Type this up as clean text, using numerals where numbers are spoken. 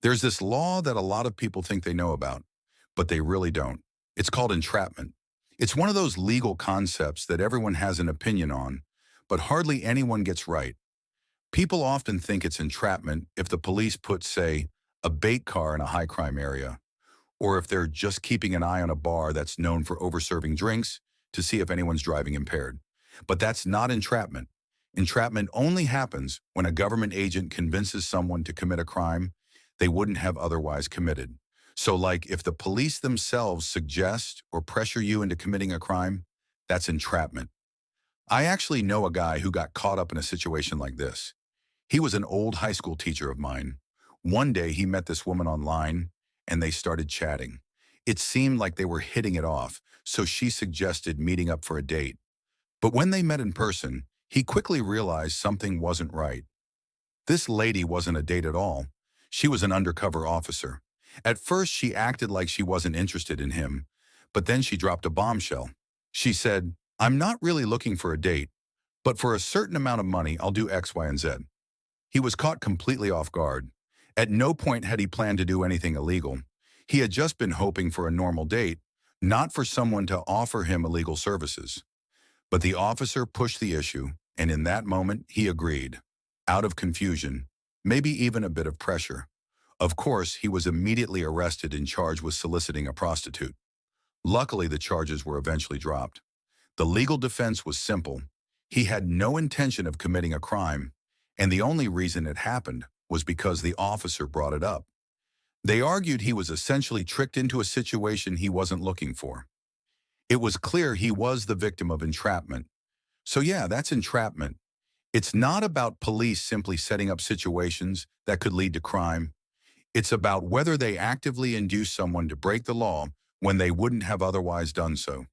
There's this law that a lot of people think they know about, but they really don't. It's called entrapment. It's one of those legal concepts that everyone has an opinion on, but hardly anyone gets right. People often think it's entrapment if the police put, say, a bait car in a high crime area, or if they're just keeping an eye on a bar that's known for overserving drinks to see if anyone's driving impaired. But that's not entrapment. Entrapment only happens when a government agent convinces someone to commit a crime they wouldn't have otherwise committed. So like if the police themselves suggest or pressure you into committing a crime, that's entrapment. I actually know a guy who got caught up in a situation like this. He was an old high school teacher of mine. One day he met this woman online and they started chatting. It seemed like they were hitting it off, so she suggested meeting up for a date. But when they met in person, he quickly realized something wasn't right. This lady wasn't a date at all. She was an undercover officer. At first, she acted like she wasn't interested in him, but then she dropped a bombshell. She said, "I'm not really looking for a date, but for a certain amount of money, I'll do X, Y, and Z." He was caught completely off guard. At no point had he planned to do anything illegal. He had just been hoping for a normal date, not for someone to offer him illegal services. But the officer pushed the issue, and in that moment, he agreed. Out of confusion, maybe even a bit of pressure. Of course, he was immediately arrested and charged with soliciting a prostitute. Luckily, the charges were eventually dropped. The legal defense was simple. He had no intention of committing a crime, and the only reason it happened was because the officer brought it up. They argued he was essentially tricked into a situation he wasn't looking for. It was clear he was the victim of entrapment. So yeah, that's entrapment. It's not about police simply setting up situations that could lead to crime. It's about whether they actively induce someone to break the law when they wouldn't have otherwise done so.